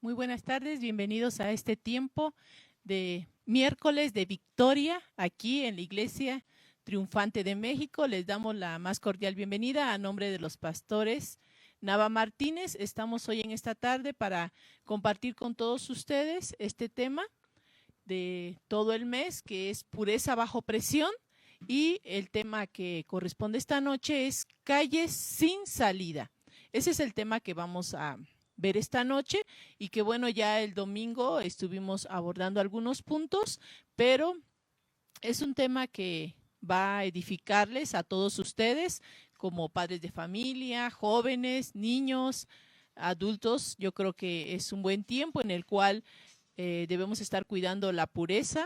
Muy buenas tardes, bienvenidos a este tiempo de miércoles de victoria aquí en la Iglesia Triunfante de México. Les damos la más cordial bienvenida a nombre de los pastores Nava Martínez. Estamos hoy en esta tarde para compartir con todos ustedes este tema de todo el mes, que es pureza bajo presión, y el tema que corresponde esta noche es calles sin salida. Ese es el tema que vamos a ver esta noche, y que bueno, ya el domingo estuvimos abordando algunos puntos, pero es un tema que va a edificarles a todos ustedes como padres de familia, jóvenes, niños, adultos. Yo creo que es un buen tiempo en el cual debemos estar cuidando la pureza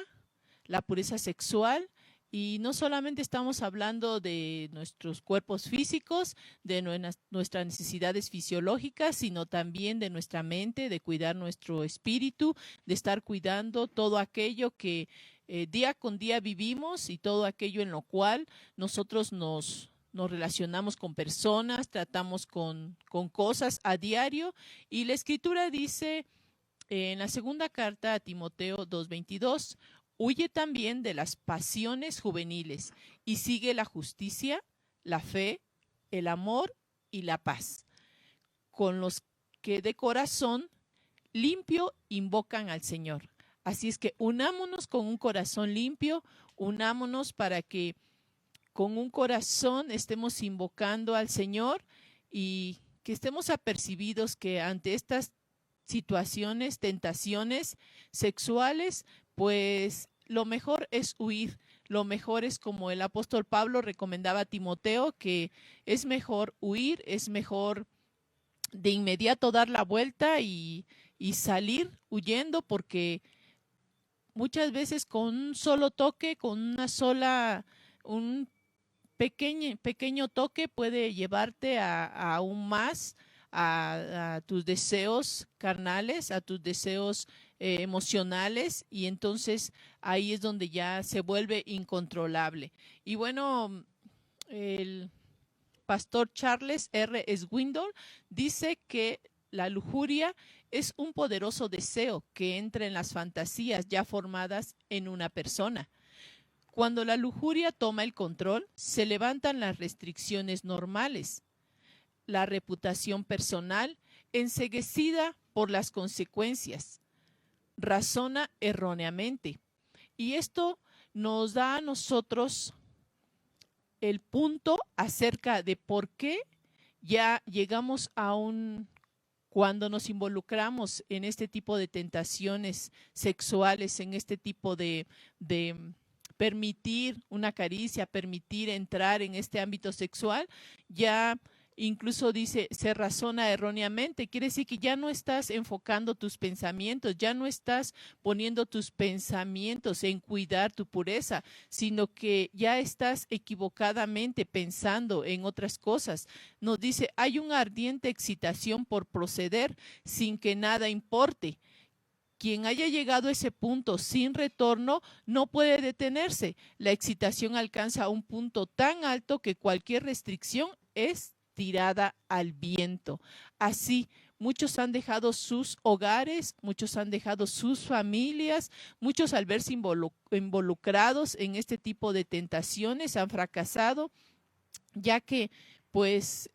sexual. Y no solamente estamos hablando de nuestros cuerpos físicos, de nuestras necesidades fisiológicas, sino también de nuestra mente, de cuidar nuestro espíritu, de estar cuidando todo aquello que día con día vivimos y todo aquello en lo cual nosotros nos relacionamos con personas, tratamos con cosas a diario. Y la Escritura dice en la segunda carta a Timoteo 2:22, huye también de las pasiones juveniles y sigue la justicia, la fe, el amor y la paz, con los que de corazón limpio invocan al Señor. Así es que unámonos con un corazón limpio, unámonos para que con un corazón estemos invocando al Señor, y que estemos apercibidos que ante estas situaciones, tentaciones sexuales, pues lo mejor es huir. Lo mejor es, como el apóstol Pablo recomendaba a Timoteo, que es mejor huir, es mejor de inmediato dar la vuelta y salir huyendo, porque muchas veces con un solo toque, con un pequeño toque puede llevarte a aún más a tus deseos carnales, a tus deseos emocionales, y entonces ahí es donde ya se vuelve incontrolable. Y bueno, el pastor Charles R. Swindoll dice que la lujuria es un poderoso deseo que entra en las fantasías ya formadas en una persona. Cuando la lujuria toma el control, se levantan las restricciones normales, la reputación personal, enceguecida por las consecuencias, razona erróneamente. Y esto nos da a nosotros el punto acerca de por qué ya llegamos a cuando nos involucramos en este tipo de tentaciones sexuales, en este tipo de permitir una caricia, permitir entrar en este ámbito sexual, ya incluso dice, se razona erróneamente. Quiere decir que ya no estás enfocando tus pensamientos, ya no estás poniendo tus pensamientos en cuidar tu pureza, sino que ya estás equivocadamente pensando en otras cosas. Nos dice, hay una ardiente excitación por proceder sin que nada importe. Quien haya llegado a ese punto sin retorno no puede detenerse. La excitación alcanza un punto tan alto que cualquier restricción es tirada al viento. Así, muchos han dejado sus hogares, muchos han dejado sus familias, muchos al verse involucrados en este tipo de tentaciones han fracasado, ya que pues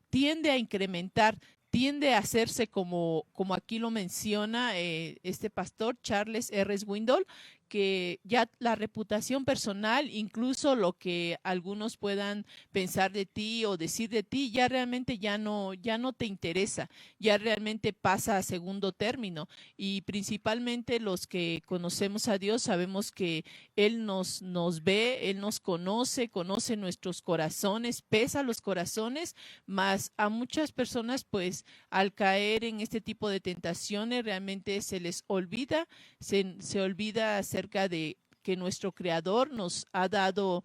tiende a incrementar, tiende a hacerse como aquí lo menciona este pastor Charles R. Swindoll, que ya la reputación personal, incluso lo que algunos puedan pensar de ti o decir de ti, ya realmente ya no te interesa, ya realmente pasa a segundo término. Y principalmente los que conocemos a Dios sabemos que Él nos ve, Él nos conoce, conoce nuestros corazones, pesa los corazones, mas a muchas personas pues al caer en este tipo de tentaciones realmente se les olvida, se olvida acerca de que nuestro Creador nos ha dado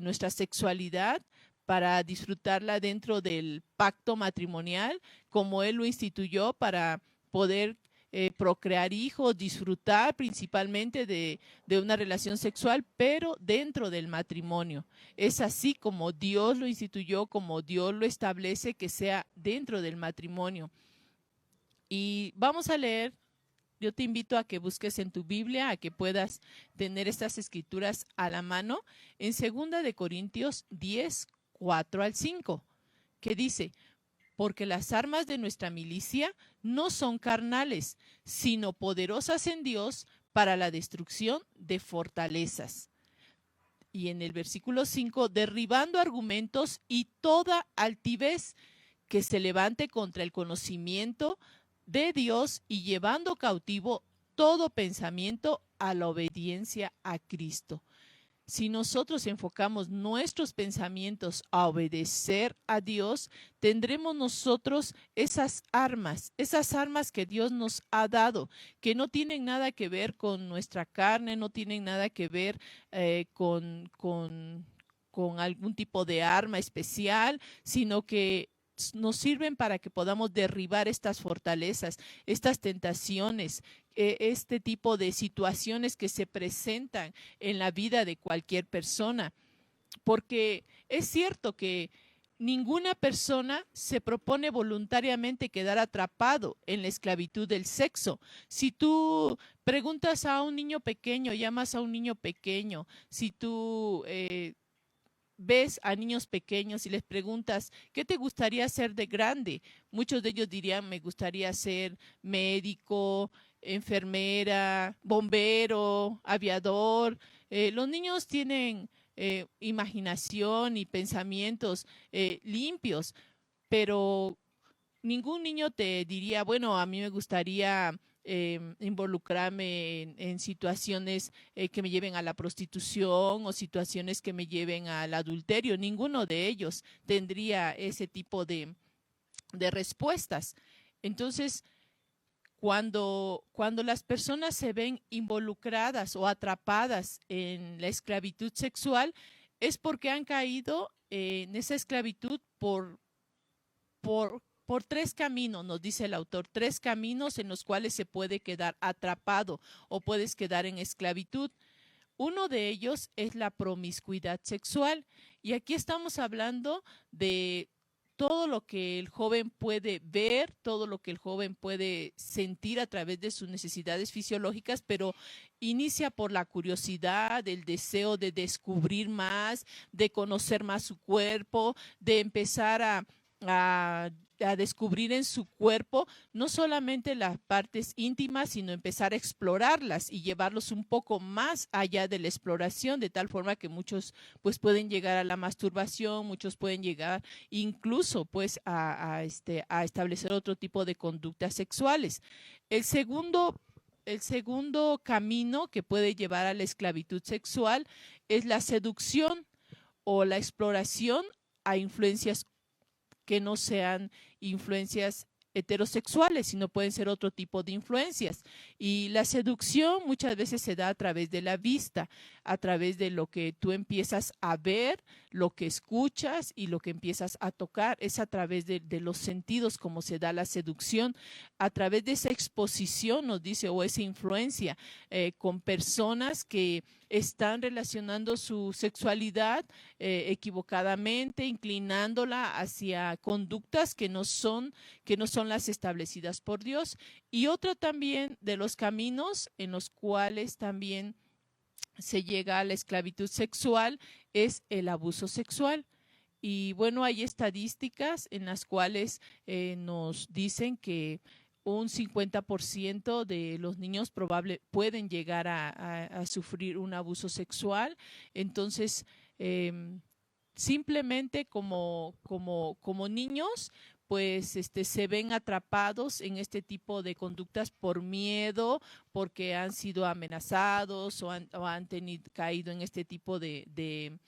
nuestra sexualidad para disfrutarla dentro del pacto matrimonial, como Él lo instituyó para poder procrear hijos, disfrutar principalmente de una relación sexual, pero dentro del matrimonio. Es así como Dios lo instituyó, como Dios lo establece, que sea dentro del matrimonio. Y vamos a leer. Yo te invito a que busques en tu Biblia, a que puedas tener estas escrituras a la mano, en 2 Corintios 10, 4 al 5, que dice: porque las armas de nuestra milicia no son carnales, sino poderosas en Dios para la destrucción de fortalezas. Y en el versículo 5, derribando argumentos y toda altivez que se levante contra el conocimiento de Dios y llevando cautivo todo pensamiento a la obediencia a Cristo. Si nosotros enfocamos nuestros pensamientos a obedecer a Dios, tendremos nosotros esas armas que Dios nos ha dado, que no tienen nada que ver con nuestra carne, no tienen nada que ver con algún tipo de arma especial, sino que nos sirven para que podamos derribar estas fortalezas, estas tentaciones, este tipo de situaciones que se presentan en la vida de cualquier persona. Porque es cierto que ninguna persona se propone voluntariamente quedar atrapado en la esclavitud del sexo. Si tú preguntas a un niño pequeño, llamas a un niño pequeño, si tú ves a niños pequeños y les preguntas, ¿qué te gustaría ser de grande? Muchos de ellos dirían, me gustaría ser médico, enfermera, bombero, aviador. Los niños tienen imaginación y pensamientos limpios, pero ningún niño te diría, bueno, a mí me gustaría involucrarme en situaciones que me lleven a la prostitución o situaciones que me lleven al adulterio. Ninguno de ellos tendría ese tipo de respuestas. Entonces, cuando las personas se ven involucradas o atrapadas en la esclavitud sexual, es porque han caído en esa esclavitud por tres caminos, nos dice el autor, tres caminos en los cuales se puede quedar atrapado o puedes quedar en esclavitud. Uno de ellos es la promiscuidad sexual. Y aquí estamos hablando de todo lo que el joven puede ver, todo lo que el joven puede sentir a través de sus necesidades fisiológicas, pero inicia por la curiosidad, el deseo de descubrir más, de conocer más su cuerpo, de empezar a descubrir en su cuerpo no solamente las partes íntimas, sino empezar a explorarlas y llevarlos un poco más allá de la exploración, de tal forma que muchos pues pueden llegar a la masturbación, muchos pueden llegar incluso pues a establecer otro tipo de conductas sexuales. El segundo camino que puede llevar a la esclavitud sexual es la seducción o la exploración a influencias que no sean influencias heterosexuales, sino pueden ser otro tipo de influencias. Y la seducción muchas veces se da a través de la vista, a través de lo que tú empiezas a ver, lo que escuchas y lo que empiezas a tocar. Es a través de los sentidos como se da la seducción, a través de esa exposición, nos dice, o esa influencia con personas que están relacionando su sexualidad equivocadamente, inclinándola hacia conductas que no son las establecidas por Dios. Y otro también de los caminos en los cuales también se llega a la esclavitud sexual es el abuso sexual. Y bueno, hay estadísticas en las cuales nos dicen que un 50% de los niños pueden llegar a sufrir un abuso sexual. Entonces, simplemente como niños, pues se ven atrapados en este tipo de conductas por miedo, porque han sido amenazados o han caído en este tipo de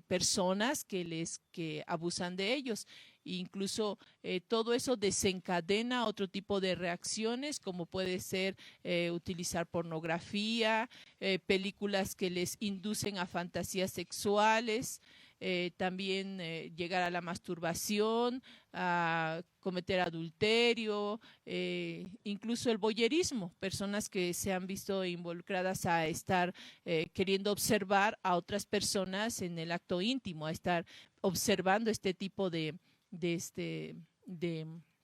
personas que abusan de ellos. Incluso todo eso desencadena otro tipo de reacciones, como puede ser utilizar pornografía, películas que les inducen a fantasías sexuales, también llegar a la masturbación, a cometer adulterio, incluso el voyerismo, personas que se han visto involucradas a estar queriendo observar a otras personas en el acto íntimo, a estar observando este tipo de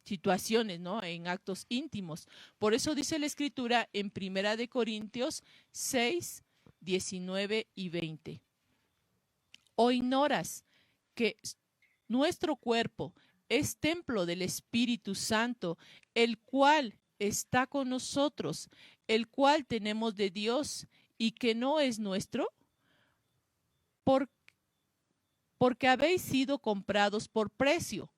situaciones, ¿no? En actos íntimos. Por eso dice la Escritura en 1 Corintios 6, 19 y 20. ¿O ignoras que nuestro cuerpo es templo del Espíritu Santo, el cual está con nosotros, el cual tenemos de Dios y que no es nuestro? Porque habéis sido comprados por precio.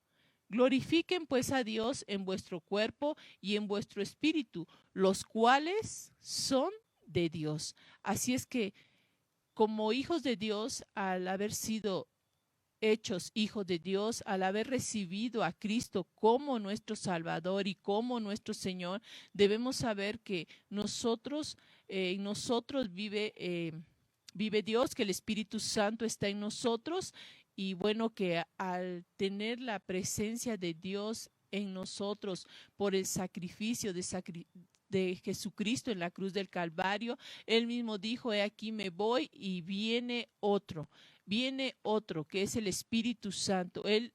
Glorifiquen pues a Dios en vuestro cuerpo y en vuestro espíritu, los cuales son de Dios. Así es que, como hijos de Dios, al haber sido hechos hijos de Dios, al haber recibido a Cristo como nuestro Salvador y como nuestro Señor, debemos saber que en nosotros vive Dios, que el Espíritu Santo está en nosotros, y bueno, que al tener la presencia de Dios en nosotros por el sacrificio de Jesucristo en la cruz del Calvario, Él mismo dijo: he aquí me voy y viene otro que es el Espíritu Santo. Él,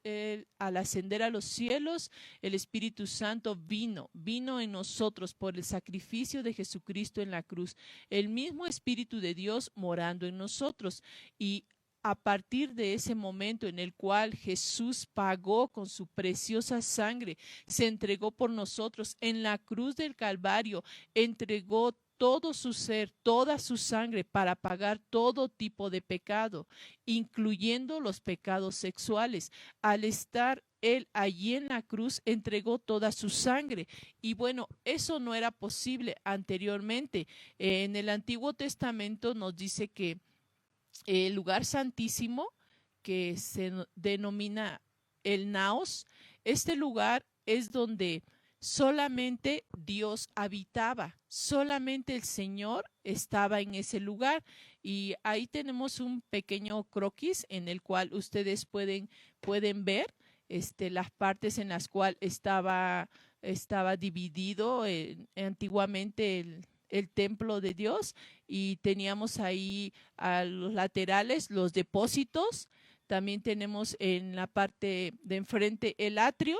al ascender a los cielos, el Espíritu Santo vino en nosotros por el sacrificio de Jesucristo en la cruz. El mismo Espíritu de Dios morando en nosotros. Y a partir de ese momento en el cual Jesús pagó con su preciosa sangre, se entregó por nosotros en la cruz del Calvario, entregó todo su ser, toda su sangre para pagar todo tipo de pecado, incluyendo los pecados sexuales. Al estar Él allí en la cruz, entregó toda su sangre. Y bueno, eso no era posible anteriormente. En el Antiguo Testamento nos dice que el lugar santísimo, que se denomina el Naos, este lugar es donde solamente Dios habitaba, solamente el Señor estaba en ese lugar. Y ahí tenemos un pequeño croquis en el cual ustedes pueden ver las partes en las cuales estaba dividido antiguamente el templo de Dios, y teníamos ahí a los laterales los depósitos. También tenemos en la parte de enfrente el atrio,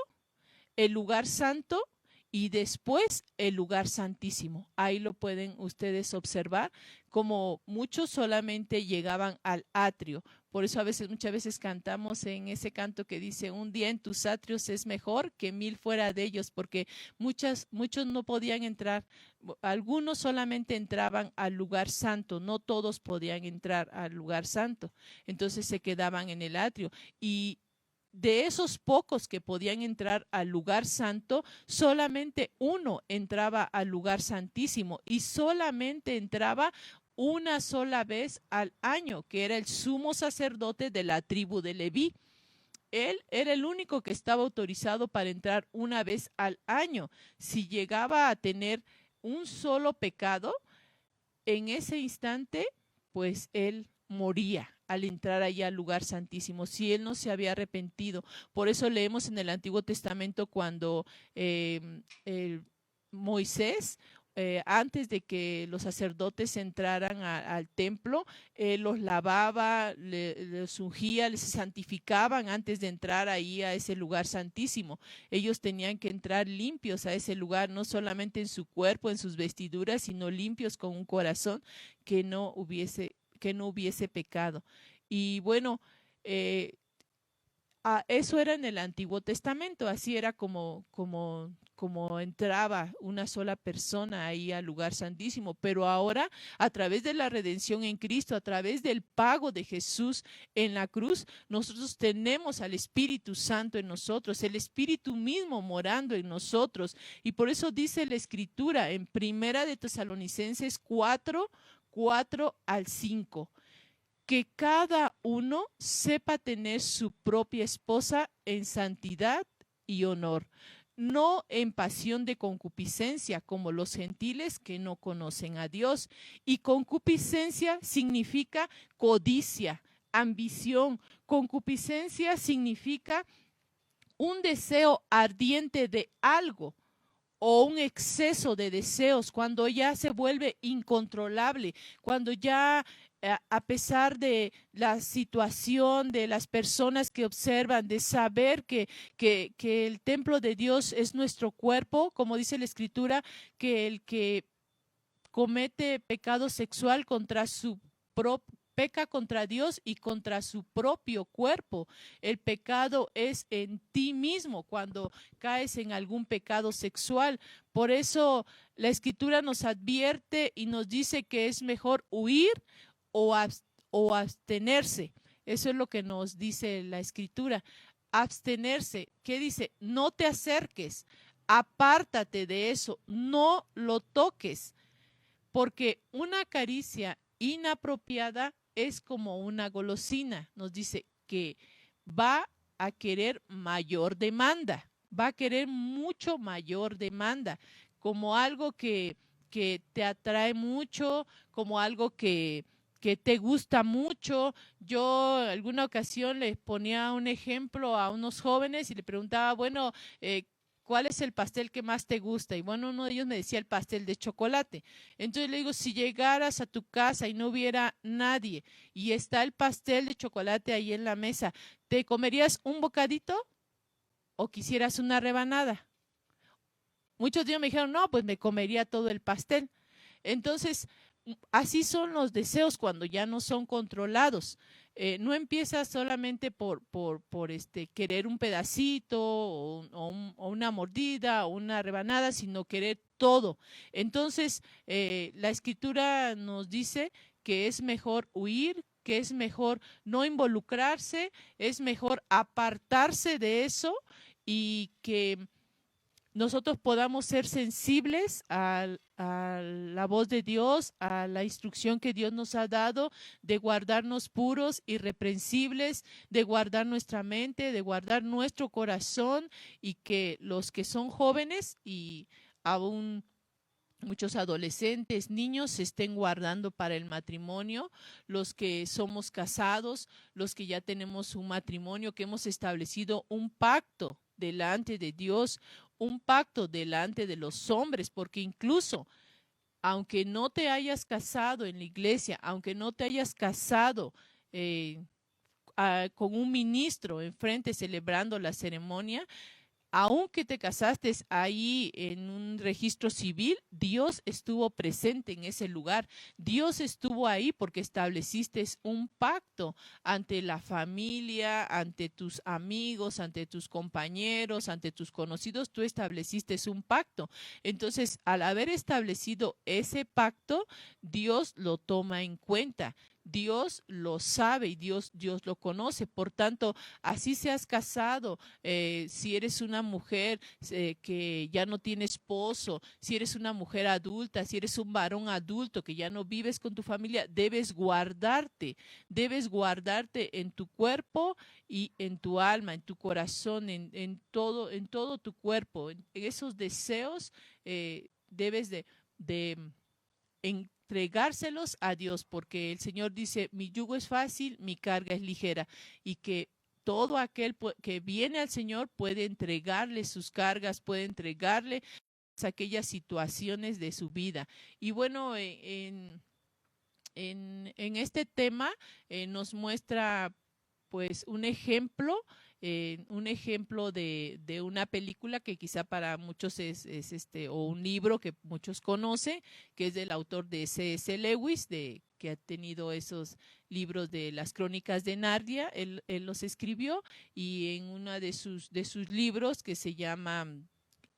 el lugar santo y después el lugar santísimo. Ahí lo pueden ustedes observar, como muchos solamente llegaban al atrio. Por eso muchas veces cantamos en ese canto que dice: un día en tus atrios es mejor que 1000 fuera de ellos, porque muchos no podían entrar. Algunos solamente entraban al lugar santo, no todos podían entrar al lugar santo. Entonces se quedaban en el atrio, y de esos pocos que podían entrar al lugar santo, solamente uno entraba al lugar santísimo, y solamente entraba una sola vez al año, que era el sumo sacerdote de la tribu de Leví. Él era el único que estaba autorizado para entrar una vez al año. Si llegaba a tener un solo pecado, en ese instante, pues él moría al entrar allá al lugar santísimo, si él no se había arrepentido. Por eso leemos en el Antiguo Testamento cuando Moisés, antes de que los sacerdotes entraran al templo, los lavaba, les ungía, les santificaban antes de entrar ahí a ese lugar santísimo. Ellos tenían que entrar limpios a ese lugar, no solamente en su cuerpo, en sus vestiduras, sino limpios con un corazón que no hubiese pecado. Y bueno, eso era en el Antiguo Testamento. Así era como entraba una sola persona ahí al lugar santísimo. Pero ahora, a través de la redención en Cristo, a través del pago de Jesús en la cruz, nosotros tenemos al Espíritu Santo en nosotros, el Espíritu mismo morando en nosotros. Y por eso dice la Escritura en 1 Tesalonicenses 4, 4 al 5, que cada uno sepa tener su propia esposa en santidad y honor, no en pasión de concupiscencia como los gentiles que no conocen a Dios. Y concupiscencia significa codicia, ambición. Concupiscencia significa un deseo ardiente de algo, o un exceso de deseos, cuando ya se vuelve incontrolable, cuando ya a pesar de la situación de las personas que observan, de saber que el templo de Dios es nuestro cuerpo, como dice la Escritura, que el que comete pecado sexual contra su propio peca contra Dios y contra su propio cuerpo. El pecado es en ti mismo cuando caes en algún pecado sexual. Por eso la Escritura nos advierte y nos dice que es mejor huir o, o abstenerse. Eso es lo que nos dice la Escritura. Abstenerse. ¿Qué dice? No te acerques, apártate de eso, no lo toques, porque una caricia inapropiada es como una golosina. Nos dice que va a querer mayor demanda, va a querer mucho mayor demanda, como algo que te atrae mucho, como algo que te gusta mucho. Yo alguna ocasión les ponía un ejemplo a unos jóvenes y le preguntaba, bueno, ¿cuál es el pastel que más te gusta? Y bueno, uno de ellos me decía el pastel de chocolate. Entonces le digo, si llegaras a tu casa y no hubiera nadie y está el pastel de chocolate ahí en la mesa, ¿te comerías un bocadito o quisieras una rebanada? Muchos de ellos me dijeron, no, pues me comería todo el pastel. Entonces, así son los deseos cuando ya no son controlados. No empieza solamente por querer un pedacito o una mordida o una rebanada, sino querer todo. Entonces, la escritura nos dice que es mejor huir, que es mejor no involucrarse, es mejor apartarse de eso y que nosotros podamos ser sensibles a la voz de Dios, a la instrucción que Dios nos ha dado de guardarnos puros, irreprensibles, de guardar nuestra mente, de guardar nuestro corazón y que los que son jóvenes y aún muchos adolescentes, niños se estén guardando para el matrimonio, los que somos casados, los que ya tenemos un matrimonio, que hemos establecido un pacto delante de Dios, un pacto delante de los hombres, porque incluso aunque no te hayas casado en la iglesia, aunque no te hayas casado con un ministro enfrente celebrando la ceremonia, aunque te casaste ahí en un registro civil, Dios estuvo presente en ese lugar. Dios estuvo ahí porque estableciste un pacto ante la familia, ante tus amigos, ante tus compañeros, ante tus conocidos. Tú estableciste un pacto. Entonces, al haber establecido ese pacto, Dios lo toma en cuenta. Dios lo sabe y Dios lo conoce. Por tanto, así seas casado, si eres una mujer que ya no tiene esposo, si eres una mujer adulta, si eres un varón adulto que ya no vives con tu familia, debes guardarte en tu cuerpo y en tu alma, en tu corazón, en todo tu cuerpo, en esos deseos debes de entregárselos a Dios, porque el Señor dice, mi yugo es fácil, mi carga es ligera, y que todo aquel que viene al Señor puede entregarle sus cargas, puede entregarle aquellas situaciones de su vida. Y bueno, en este tema nos muestra pues un ejemplo de una película que quizá para muchos es o un libro que muchos conocen, que es del autor de C.S. Lewis, que ha tenido esos libros de las Crónicas de Narnia. Él los escribió y en uno de sus libros que se llama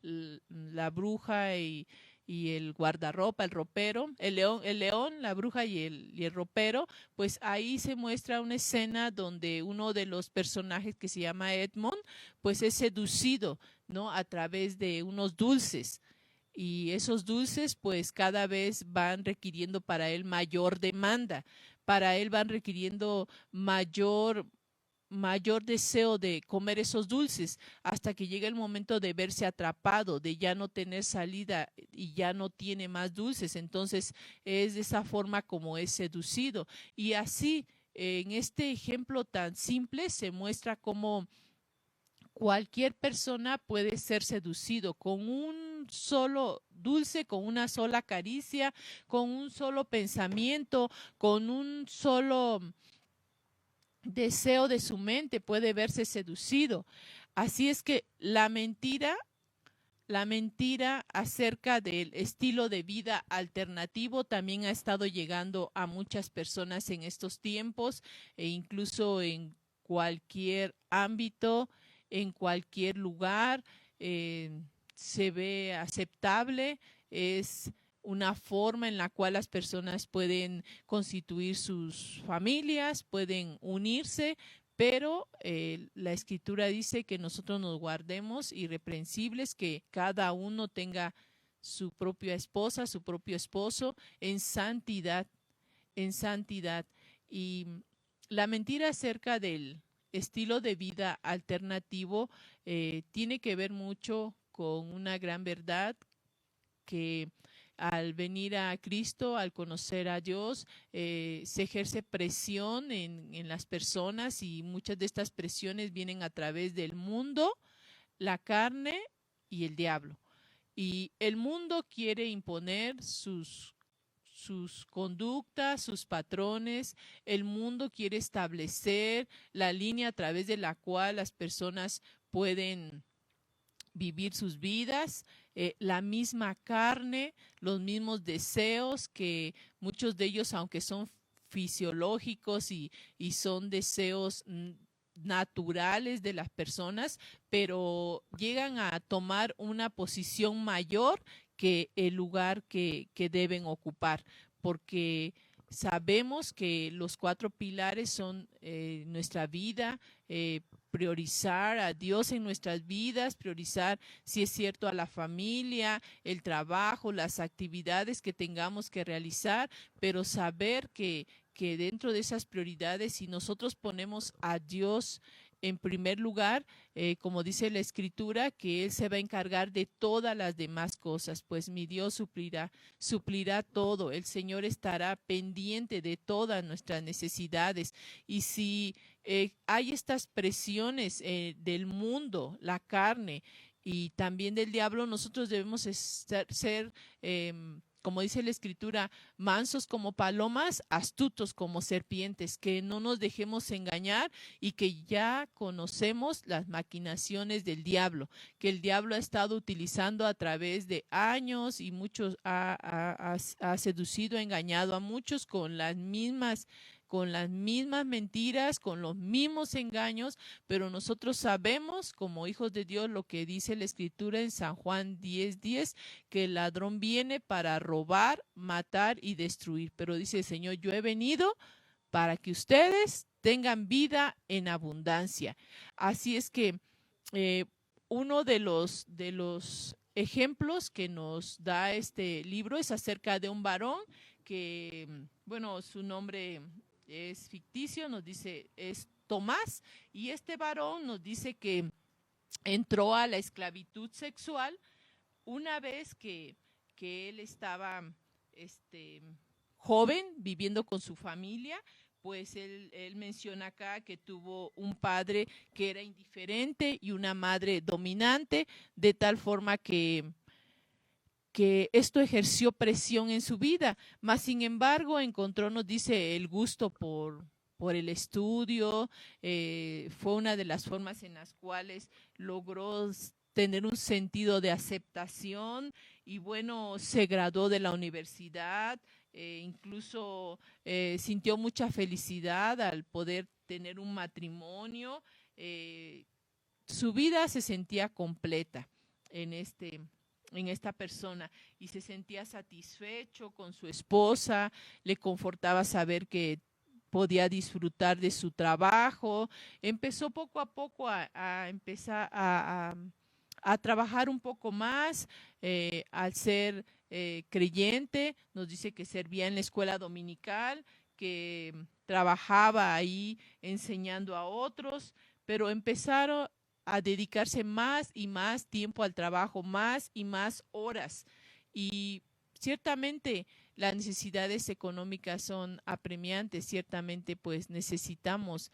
La bruja y el guardarropa, el ropero, el león, la bruja y el ropero, pues ahí se muestra una escena donde uno de los personajes que se llama Edmond, pues es seducido, ¿no? A través de unos dulces. Y esos dulces, pues cada vez van requiriendo para él mayor demanda, para él van requiriendo mayor deseo de comer esos dulces hasta que llega el momento de verse atrapado, de ya no tener salida y ya no tiene más dulces. Entonces es de esa forma como es seducido. Y así, en este ejemplo tan simple, se muestra cómo cualquier persona puede ser seducido con un un solo dulce, con una sola caricia, con un solo pensamiento, con un solo deseo de su mente puede verse seducido. Así es que la mentira acerca del estilo de vida alternativo también ha estado llegando a muchas personas en estos tiempos e incluso en cualquier ámbito, en cualquier lugar, se ve aceptable, es una forma en la cual las personas pueden constituir sus familias, pueden unirse, pero la escritura dice que nosotros nos guardemos irreprensibles, que cada uno tenga su propia esposa, su propio esposo en santidad, en santidad. Y la mentira acerca del estilo de vida alternativo tiene que ver mucho con una gran verdad que al venir a Cristo, al conocer a Dios, se ejerce presión en las personas y muchas de estas presiones vienen a través del mundo, la carne y el diablo. Y el mundo quiere imponer sus conductas, sus patrones. El mundo quiere establecer la línea a través de la cual las personas pueden vivir sus vidas, la misma carne, los mismos deseos que muchos de ellos, aunque son fisiológicos y son deseos naturales de las personas, pero llegan a tomar una posición mayor que el lugar que deben ocupar, porque sabemos que los cuatro pilares son nuestra vida, priorizar a Dios en nuestras vidas, priorizar, si es cierto, a la familia, el trabajo, las actividades que tengamos que realizar, pero saber que dentro de esas prioridades, si nosotros ponemos a Dios en primer lugar, como dice la escritura, que Él se va a encargar de todas las demás cosas, pues mi Dios suplirá todo, el Señor estará pendiente de todas nuestras necesidades. Y si hay estas presiones del mundo, la carne y también del diablo, nosotros debemos ser como dice la escritura, mansos como palomas, astutos como serpientes, que no nos dejemos engañar y que ya conocemos las maquinaciones del diablo, que el diablo ha estado utilizando a través de años y muchos ha seducido, engañado a muchos con las mismas mentiras, con los mismos engaños, pero nosotros sabemos como hijos de Dios lo que dice la escritura en San Juan 10:10, que el ladrón viene para robar, matar y destruir, pero dice el Señor, yo he venido para que ustedes tengan vida en abundancia. Así es que eh, uno de los ejemplos que nos da este libro es acerca de un varón que, bueno, su nombre es ficticio, nos dice, es Tomás, y este varón nos dice que entró a la esclavitud sexual una vez que él estaba este, joven, viviendo con su familia, pues él menciona acá que tuvo un padre que era indiferente y una madre dominante, de tal forma que esto ejerció presión en su vida, mas sin embargo encontró, nos dice, el gusto por el estudio, fue una de las formas en las cuales logró tener un sentido de aceptación y bueno, se graduó de la universidad, incluso sintió mucha felicidad al poder tener un matrimonio, su vida se sentía completa en en esta persona y se sentía satisfecho con su esposa, le confortaba saber que podía disfrutar de su trabajo, empezó poco a poco a empezar a trabajar un poco más, al ser creyente, nos dice que servía en la escuela dominical, que trabajaba ahí enseñando a otros, pero empezaron a dedicarse más y más tiempo al trabajo, más y más horas. Y ciertamente las necesidades económicas son apremiantes, ciertamente pues necesitamos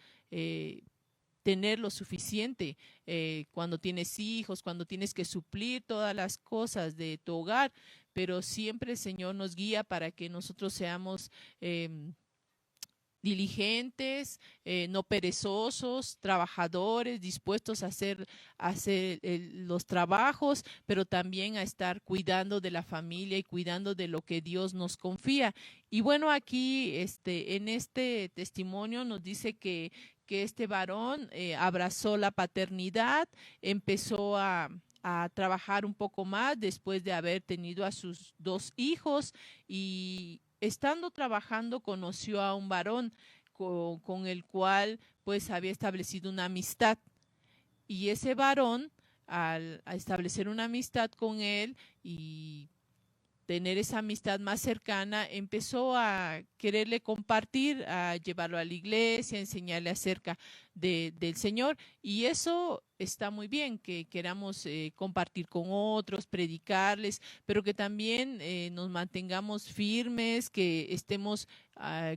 tener lo suficiente cuando tienes hijos, cuando tienes que suplir todas las cosas de tu hogar, pero siempre el Señor nos guía para que nosotros seamos diligentes, no perezosos, trabajadores, dispuestos a hacer los trabajos, pero también a estar cuidando de la familia y cuidando de lo que Dios nos confía. Y bueno, aquí en este testimonio nos dice que este varón abrazó la paternidad, empezó a trabajar un poco más después de haber tenido a sus dos hijos y estando trabajando conoció a un varón con el cual pues había establecido una amistad y ese varón al a establecer una amistad con él y tener esa amistad más cercana, empezó a quererle compartir, a llevarlo a la iglesia, a enseñarle acerca del Señor. Y eso está muy bien, que queramos compartir con otros, predicarles, pero que también nos mantengamos firmes, que estemos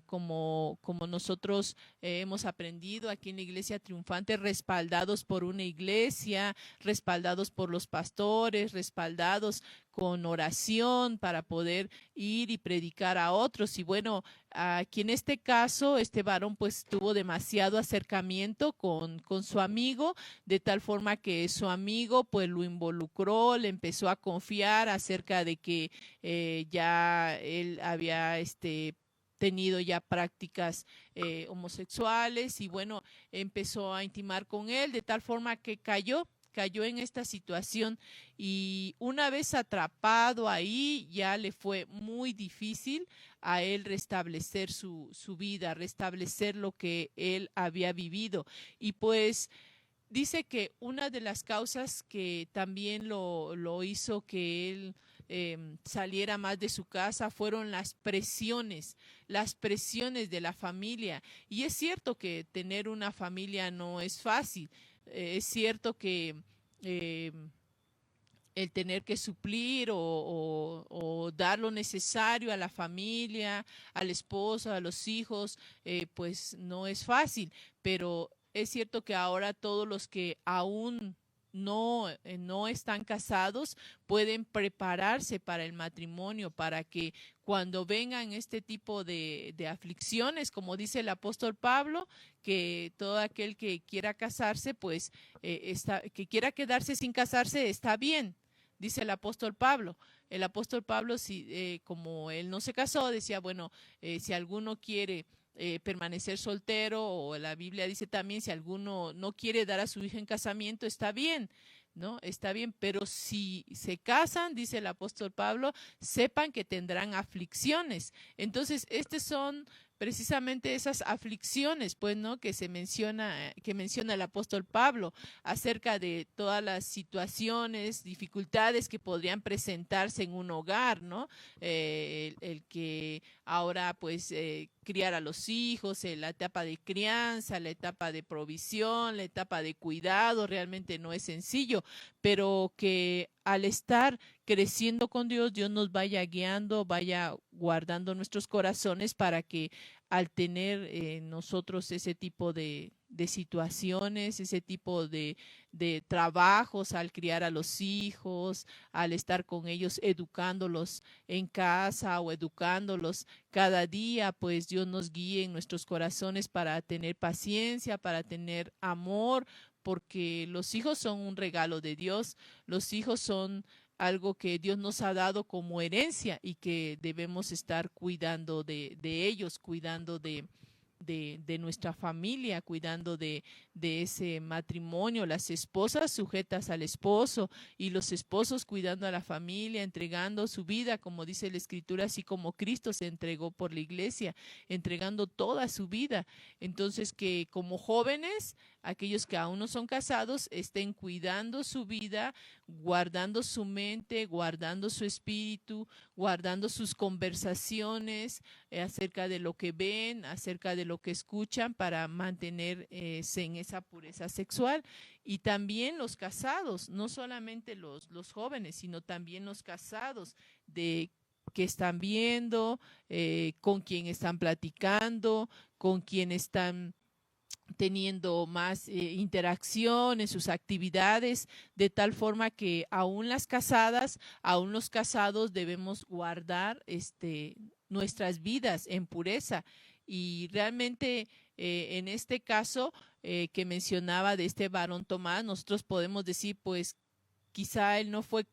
como nosotros hemos aprendido aquí en la Iglesia Triunfante, respaldados por una iglesia, respaldados por los pastores, respaldados con oración para poder ir y predicar a otros. Y bueno, aquí en este caso, este varón pues tuvo demasiado acercamiento con su amigo, de tal forma que su amigo pues lo involucró, le empezó a confiar acerca de que ya él había tenido ya prácticas homosexuales y bueno, empezó a intimar con él de tal forma que cayó en esta situación y una vez atrapado ahí ya le fue muy difícil a él restablecer su vida, restablecer lo que él había vivido. Y pues dice que una de las causas que también lo hizo que él saliera más de su casa fueron las presiones de la familia. Y es cierto que tener una familia no es fácil. Es cierto que eh, el tener que suplir o dar lo necesario a la familia, al esposo, a los hijos, pues no es fácil, pero es cierto que ahora todos los que aún no están casados pueden prepararse para el matrimonio, para que cuando vengan este tipo de aflicciones, como dice el apóstol Pablo, que todo aquel que quiera casarse, pues que quiera quedarse sin casarse, está bien, dice el apóstol Pablo. El apóstol Pablo, si, como él no se casó, decía, bueno, si alguno quiere permanecer soltero, o la Biblia dice también, si alguno no quiere dar a su hija en casamiento, está bien, ¿no? Está bien, pero si se casan, dice el apóstol Pablo, sepan que tendrán aflicciones. Entonces, estas son precisamente esas aflicciones, pues, ¿no? Que menciona el apóstol Pablo acerca de todas las situaciones, dificultades que podrían presentarse en un hogar, ¿no? El que ahora, pues, criar a los hijos, la etapa de crianza, la etapa de provisión, la etapa de cuidado, realmente no es sencillo, pero que al estar creciendo con Dios, Dios nos vaya guiando, vaya guardando nuestros corazones para que al tener nosotros ese tipo de situaciones, ese tipo de trabajos, al criar a los hijos, al estar con ellos, educándolos en casa o educándolos cada día, pues Dios nos guíe en nuestros corazones para tener paciencia, para tener amor, porque los hijos son un regalo de Dios, los hijos son algo que Dios nos ha dado como herencia y que debemos estar cuidando de ellos, cuidando de nuestra familia, cuidando de ese matrimonio, las esposas sujetas al esposo y los esposos cuidando a la familia, entregando su vida, como dice la Escritura, así como Cristo se entregó por la iglesia, entregando toda su vida. Entonces, que como jóvenes, aquellos que aún no son casados, estén cuidando su vida, guardando su mente, guardando su espíritu, guardando sus conversaciones acerca de lo que ven, acerca de lo que escuchan para mantenerse en esa pureza sexual. Y también los casados, no solamente los jóvenes, sino también los casados de que están viendo, con quién están platicando, con quién están teniendo más interacción en sus actividades, de tal forma que aún las casadas, aún los casados debemos guardar nuestras vidas en pureza. Y realmente en este caso que mencionaba de este varón Tomás, nosotros podemos decir, pues quizá él no fue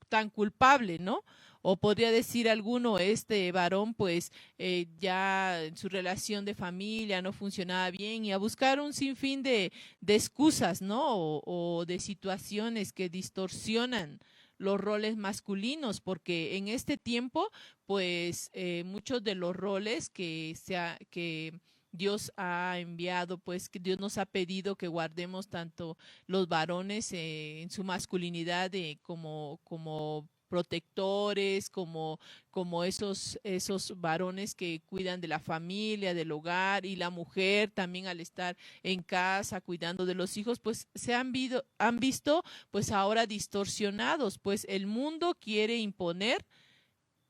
tan culpable, ¿no? O podría decir alguno, este varón pues ya en su relación de familia no funcionaba bien y a buscar un sinfín de excusas, ¿no? O de situaciones que distorsionan los roles masculinos, porque en este tiempo pues muchos de los roles que Dios ha enviado, pues que Dios nos ha pedido que guardemos tanto los varones en su masculinidad como protectores, como esos varones que cuidan de la familia, del hogar, y la mujer también al estar en casa cuidando de los hijos, pues han visto pues ahora distorsionados, pues el mundo quiere imponer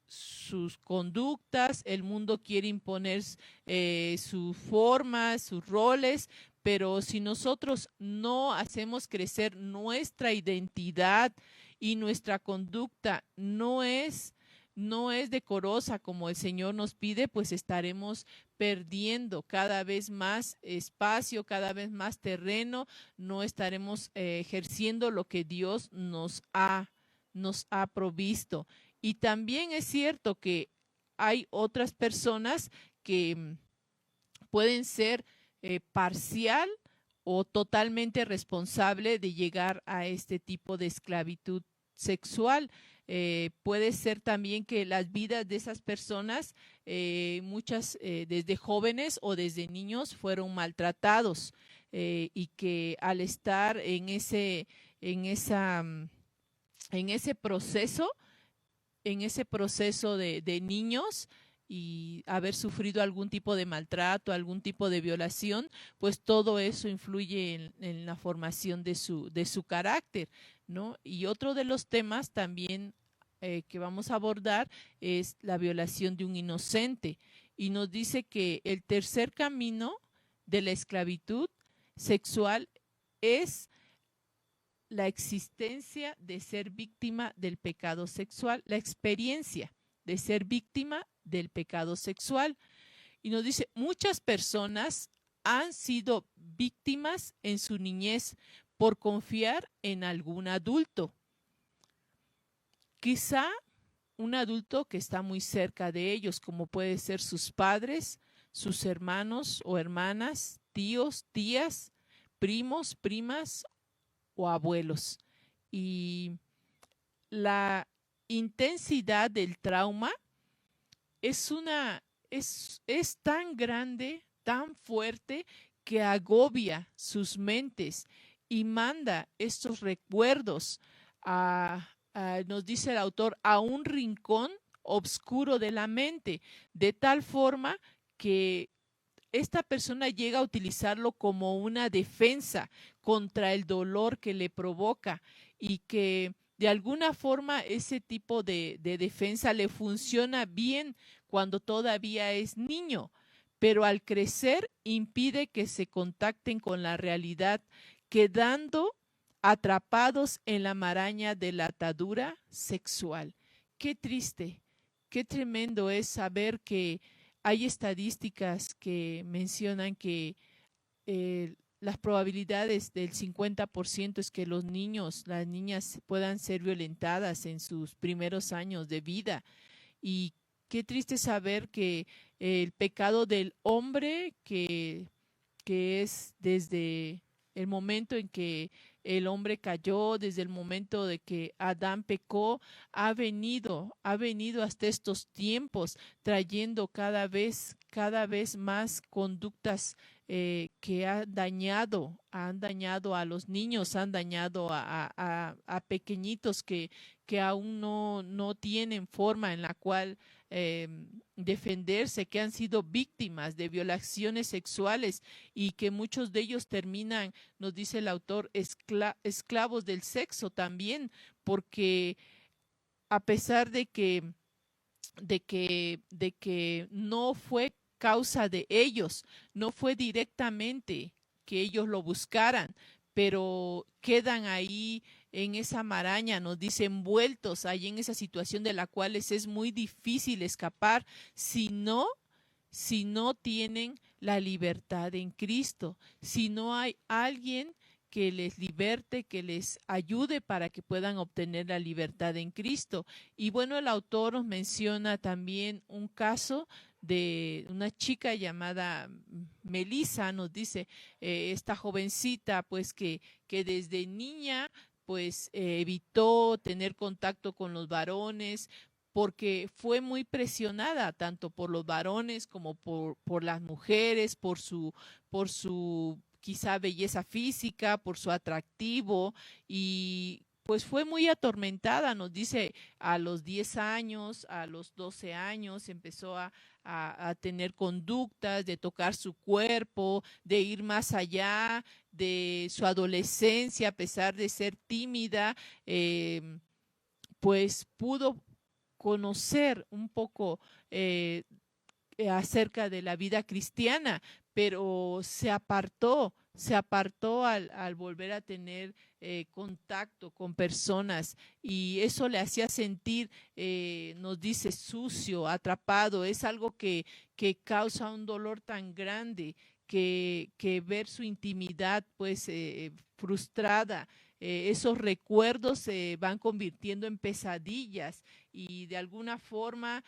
sus conductas, el mundo quiere imponer sus formas, sus roles, pero si nosotros no hacemos crecer nuestra identidad y nuestra conducta no es decorosa como el Señor nos pide, pues estaremos perdiendo cada vez más espacio, cada vez más terreno, no estaremos ejerciendo lo que Dios nos ha provisto. Y también es cierto que hay otras personas que pueden ser parcial o totalmente responsable de llegar a este tipo de esclavitud sexual. Puede ser también que las vidas de esas personas, muchas desde jóvenes o desde niños, fueron maltratados y que al estar en esa, en ese proceso, de niños y haber sufrido algún tipo de maltrato, algún tipo de violación, pues todo eso influye en la formación de su carácter, ¿no? Y otro de los temas también que vamos a abordar es la violación de un inocente. Y nos dice que el tercer camino de la esclavitud sexual es la existencia de ser víctima del pecado sexual, la experiencia de ser víctima del pecado sexual. Y nos dice, muchas personas han sido víctimas en su niñez por confiar en algún adulto. Quizá un adulto que está muy cerca de ellos, como puede ser sus padres, sus hermanos o hermanas, tíos, tías, primos, primas o abuelos. Y la intensidad del trauma es tan grande, tan fuerte, que agobia sus mentes y manda estos recuerdos nos dice el autor, a un rincón oscuro de la mente, de tal forma que esta persona llega a utilizarlo como una defensa contra el dolor que le provoca, y que de alguna forma ese tipo de defensa le funciona bien cuando todavía es niño, pero al crecer impide que se contacten con la realidad, quedando atrapados en la maraña de la atadura sexual. Qué triste, qué tremendo es saber que hay estadísticas que mencionan que las probabilidades del 50% es que los niños, las niñas puedan ser violentadas en sus primeros años de vida. Y qué triste saber que el pecado del hombre, que es desde el momento en que el hombre cayó, desde el momento de que Adán pecó, ha venido hasta estos tiempos, trayendo cada vez más conductas que han dañado a los niños, han dañado a pequeñitos que aún no tienen forma en la cual defenderse, que han sido víctimas de violaciones sexuales y que muchos de ellos terminan, nos dice el autor, esclavos del sexo también, porque a pesar de que no fue causa de ellos, no fue directamente que ellos lo buscaran, pero quedan ahí en esa maraña, nos dice, envueltos ahí en esa situación de la cual les es muy difícil escapar si no tienen la libertad en Cristo, si no hay alguien que les liberte, que les ayude para que puedan obtener la libertad en Cristo. Y bueno, el autor nos menciona también un caso de una chica llamada Melissa, nos dice, esta jovencita, pues que desde niña pues evitó tener contacto con los varones, porque fue muy presionada tanto por los varones como por las mujeres, por su quizá belleza física, por su atractivo, y pues fue muy atormentada, nos dice, a los 10 años, a los 12 años, empezó a tener conductas de tocar su cuerpo, de ir más allá de su adolescencia, a pesar de ser tímida, pues pudo conocer un poco acerca de la vida cristiana, pero se apartó al volver a tener contacto con personas, y eso le hacía sentir, nos dice, sucio, atrapado. Es algo que causa un dolor tan grande que ver su intimidad pues frustrada. Esos recuerdos se van convirtiendo en pesadillas y de alguna forma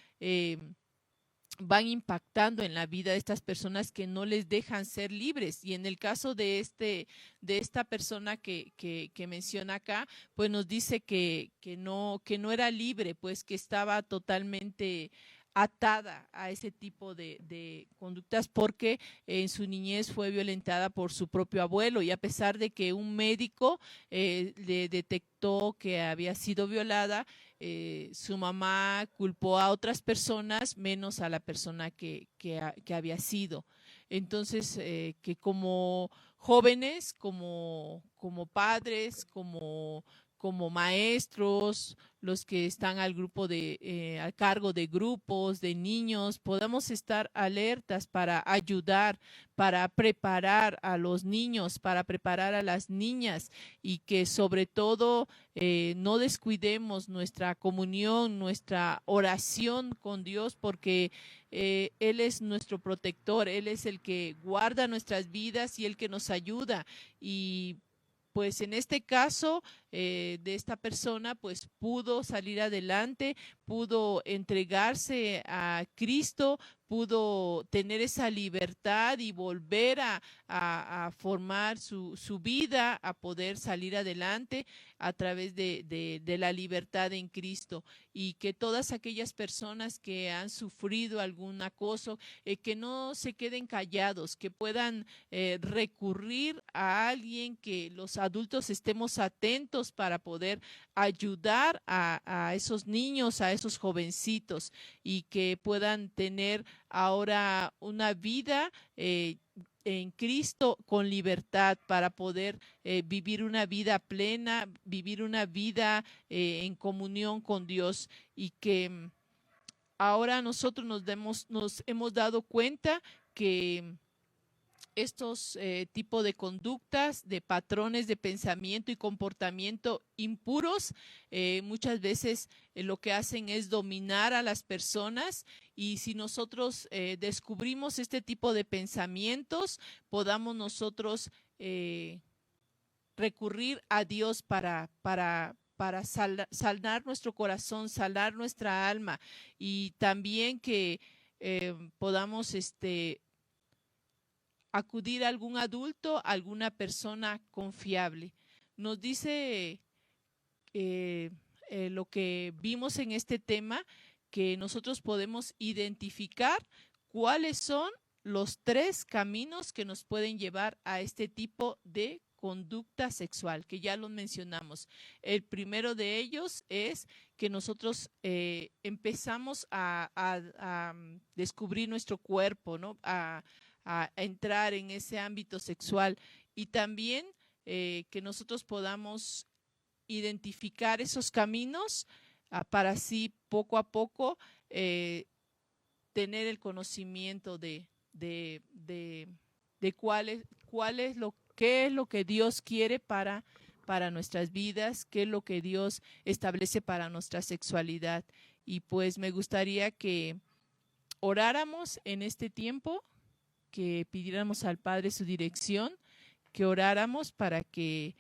van impactando en la vida de estas personas, que no les dejan ser libres. Y en el caso de de esta persona que menciona acá, pues nos dice que no era libre, pues que estaba totalmente atada a ese tipo de conductas, porque en su niñez fue violentada por su propio abuelo, y a pesar de que un médico le detectó que había sido violada, su mamá culpó a otras personas menos a la persona que había sido. Entonces, que como jóvenes, como padres, como maestros, los que están al grupo a cargo de grupos de niños, podamos estar alertas para ayudar, para preparar a los niños, para preparar a las niñas, y que sobre todo no descuidemos nuestra comunión, nuestra oración con Dios, porque Él es nuestro protector, Él es el que guarda nuestras vidas y el que nos ayuda. Y pues en este caso de esta persona, pues pudo salir adelante, pudo entregarse a Cristo, pudo tener esa libertad y volver a formar su vida, a poder salir adelante a través de la libertad en Cristo. Y que todas aquellas personas que han sufrido algún acoso, que no se queden callados, que puedan recurrir a alguien, que los adultos estemos atentos para poder ayudar a esos niños, a esos jovencitos, y que puedan tener ahora una vida en Cristo con libertad, para poder vivir una vida plena, vivir una vida en comunión con Dios. Y que ahora nosotros nos hemos dado cuenta que estos tipos de conductas, de patrones de pensamiento y comportamiento impuros, muchas veces lo que hacen es dominar a las personas. Y si nosotros descubrimos este tipo de pensamientos, podamos nosotros recurrir a Dios para sanar nuestro corazón, sanar nuestra alma, y también que podamos acudir a algún adulto, a alguna persona confiable. Nos dice lo que vimos en este tema, que nosotros podemos identificar cuáles son los 3 caminos que nos pueden llevar a este tipo de conducta sexual, que ya los mencionamos. El primero de ellos es que nosotros empezamos a descubrir nuestro cuerpo, ¿no? A entrar en ese ámbito sexual, y también que nosotros podamos identificar esos caminos para así poco a poco tener el conocimiento de de qué es lo que Dios quiere para nuestras vidas, qué es lo que Dios establece para nuestra sexualidad. Y pues me gustaría que oráramos en este tiempo, que pidiéramos al Padre su dirección, que oráramos para que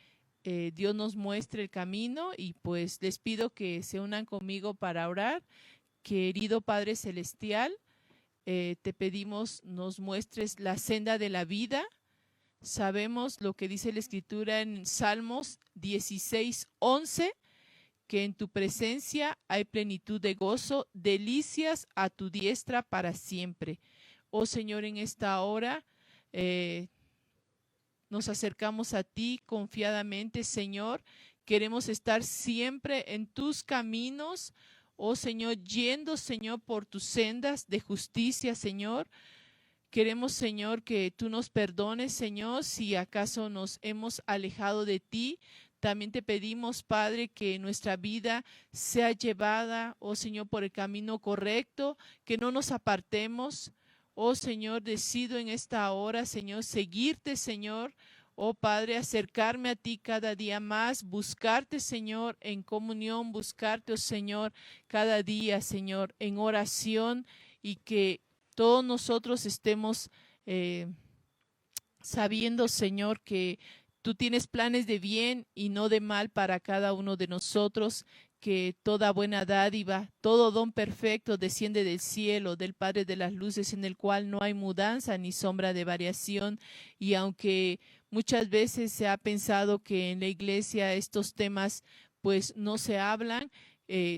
Dios nos muestre el camino, y pues les pido que se unan conmigo para orar. Querido Padre Celestial, te pedimos nos muestres la senda de la vida. Sabemos lo que dice la Escritura en Salmos 16:11, que en tu presencia hay plenitud de gozo, delicias a tu diestra para siempre. Oh Señor, en esta hora nos acercamos a ti confiadamente, Señor. Queremos estar siempre en tus caminos, oh Señor, yendo, Señor, por tus sendas de justicia, Señor. Queremos, Señor, que tú nos perdones, Señor, si acaso nos hemos alejado de ti. También te pedimos, Padre, que nuestra vida sea llevada, oh Señor, por el camino correcto, que no nos apartemos. Oh Señor, decido en esta hora, Señor, seguirte, Señor. Oh Padre, acercarme a ti cada día más, buscarte, Señor, en comunión, buscarte, oh Señor, cada día, Señor, en oración, y que todos nosotros estemos sabiendo, Señor, que tú tienes planes de bien y no de mal para cada uno de nosotros, que toda buena dádiva, todo don perfecto desciende del cielo, del Padre de las luces, en el cual no hay mudanza ni sombra de variación. Y aunque muchas veces se ha pensado que en la iglesia estos temas pues no se hablan,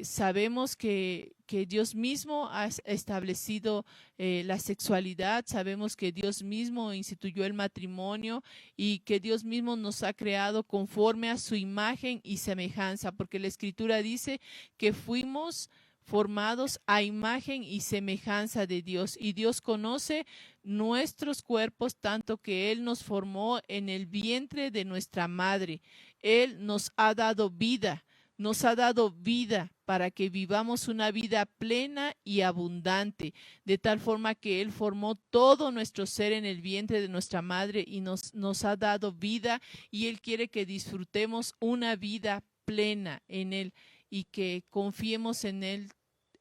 sabemos que Dios mismo ha establecido la sexualidad, sabemos que Dios mismo instituyó el matrimonio, y que Dios mismo nos ha creado conforme a su imagen y semejanza, porque la Escritura dice que fuimos formados a imagen y semejanza de Dios, y Dios conoce nuestros cuerpos tanto que Él nos formó en el vientre de nuestra madre. Él nos ha dado vida. Nos ha dado vida para que vivamos una vida plena y abundante, de tal forma que Él formó todo nuestro ser en el vientre de nuestra madre y nos ha dado vida, y Él quiere que disfrutemos una vida plena en Él y que confiemos en Él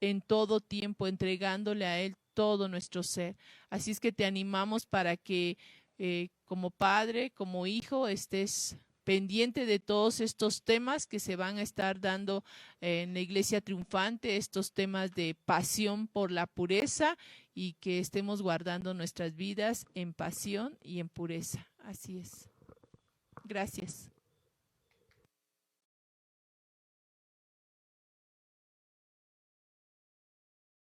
en todo tiempo, entregándole a Él todo nuestro ser. Así es que te animamos para que como padre, como hijo, estés pendiente de todos estos temas que se van a estar dando en la Iglesia Triunfante, estos temas de pasión por la pureza, y que estemos guardando nuestras vidas en pasión y en pureza. Así es. Gracias.